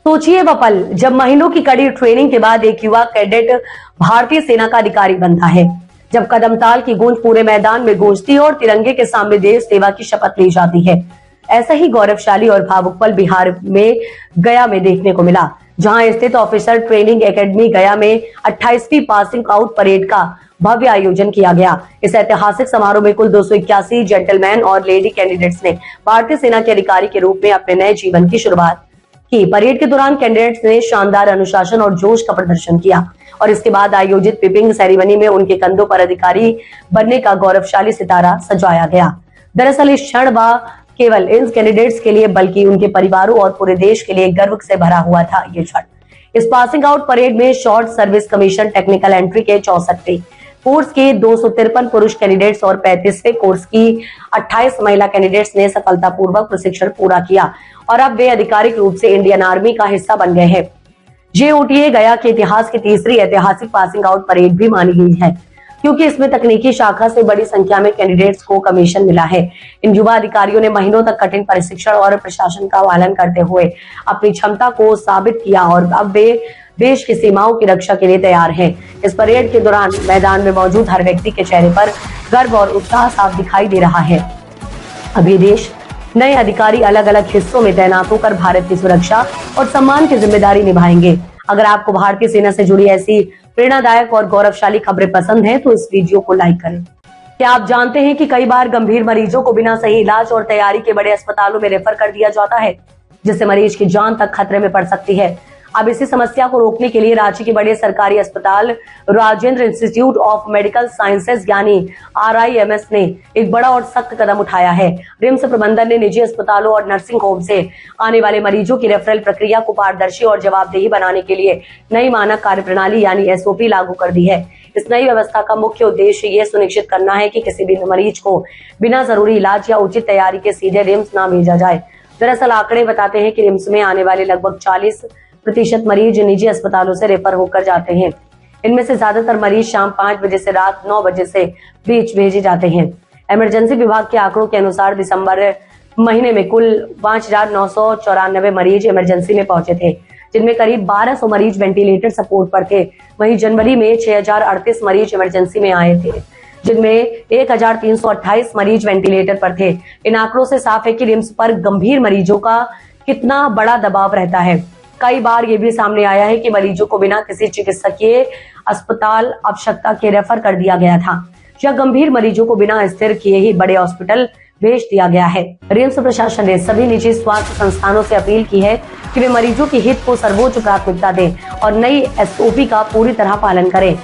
सोचिए वह पल जब महीनों की कड़ी ट्रेनिंग के बाद एक युवा कैडेट भारतीय सेना का अधिकारी बनता है, जब कदमताल की गूंज पूरे मैदान में गूंजती है और तिरंगे के सामने देश सेवा की शपथ ली जाती है। ऐसा ही गौरवशाली और भावुक पल बिहार में गया में देखने को मिला, जहां स्थित ऑफिसर ट्रेनिंग एकेडमी गया में 28वीं पासिंग आउट परेड का भव्य आयोजन किया गया। इस ऐतिहासिक समारोह में कुल 281 जेंटलमैन और लेडी कैंडिडेट्स ने भारतीय सेना के अधिकारी के रूप में अपने नए जीवन की शुरुआत की। परेड के दौरान कैंडिडेट्स ने शानदार अनुशासन और जोश का प्रदर्शन किया और इसके बाद आयोजित पिपिंग सेरेमनी में उनके कंधों पर अधिकारी बनने का गौरवशाली सितारा सजाया गया। दरअसल इस क्षण व केवल इन कैंडिडेट्स के लिए बल्कि उनके परिवारों और पूरे देश के लिए गर्व से भरा हुआ था। ये क्षण इस पासिंग आउट परेड में short service commission technical entry के 64 कोर्स के 253 पुरुष कैंडिडेट्स और 35वें कोर्स की 28 महिला कैंडिडेट्स ने सफलतापूर्वक प्रशिक्षण पूरा किया और अब वे आधिकारिक रूप से इंडियन आर्मी का हिस्सा बन गए हैं। JOTA गया के इतिहास की तीसरी ऐतिहासिक पासिंग आउट परेड भी मानी गई है, क्योंकि इसमें तकनीकी शाखा से बड़ी संख्या में कैंडिडेट्स को कमीशन मिला है। इन युवा अधिकारियों ने महीनों तक कठिन प्रशिक्षण और प्रशासन का पालन करते हुए अपनी क्षमता को साबित किया और अब वे देश की सीमाओं की रक्षा के लिए तैयार हैं। इस परेड के दौरान मैदान में मौजूद हर व्यक्ति के चेहरे पर गर्व और उत्साह साफ दिखाई दे रहा है। अभी देश नए अधिकारी अलग अलग हिस्सों में तैनात होकर भारत की सुरक्षा और सम्मान की जिम्मेदारी निभाएंगे। अगर आपको भारतीय सेना से जुड़ी ऐसी प्रेरणादायक और गौरवशाली खबरें पसंद हैं तो इस वीडियो को लाइक करें। क्या आप जानते हैं कि कई बार गंभीर मरीजों को बिना सही इलाज और तैयारी के बड़े अस्पतालों में रेफर कर दिया जाता है, जिससे मरीज की जान तक खतरे में पड़ सकती है। अब इसी समस्या को रोकने के लिए रांची के बड़े सरकारी अस्पताल Rajendra institute of medical sciences यानी RIMS ने एक बड़ा और सख्त कदम उठाया है। रिम्स प्रबंधन ने निजी अस्पतालों और नर्सिंग होम से आने वाले मरीजों की रेफरल प्रक्रिया को पारदर्शी और जवाबदेही बनाने के लिए नई मानक कार्यप्रणाली यानी SOP लागू कर दी है। इस नई व्यवस्था का मुख्य उद्देश्य ये सुनिश्चित करना है कि किसी भी मरीज को बिना जरूरी इलाज या उचित तैयारी के सीधे रिम्स न भेजा जाए। दरअसल आंकड़े बताते हैं कि रिम्स में आने वाले लगभग 40% मरीज निजी अस्पतालों से रेफर होकर जाते हैं। इनमें से ज्यादातर मरीज शाम 5 बजे से रात 9 बजे से बीच भेजे जाते हैं। इमरजेंसी विभाग के आंकड़ों के अनुसार दिसंबर महीने में कुल 5,994 मरीज इमरजेंसी में पहुंचे थे, जिनमें करीब 1200 मरीज वेंटिलेटर सपोर्ट पर थे। वहीं जनवरी में 6,038 मरीज इमरजेंसी में आए थे, जिनमें 1,328 मरीज वेंटिलेटर पर थे। इन आंकड़ों से साफ है कि रिम्स पर गंभीर मरीजों का कितना बड़ा दबाव रहता है। कई बार ये भी सामने आया है कि मरीजों को बिना किसी चिकित्सकीय अस्पताल आवश्यकता के रेफर कर दिया गया था या गंभीर मरीजों को बिना स्थिर किए ही बड़े हॉस्पिटल भेज दिया गया है। रिम्स प्रशासन ने सभी निजी स्वास्थ्य संस्थानों से अपील की है कि वे मरीजों के हित को सर्वोच्च प्राथमिकता दें और नई SOP का पूरी तरह पालन करें।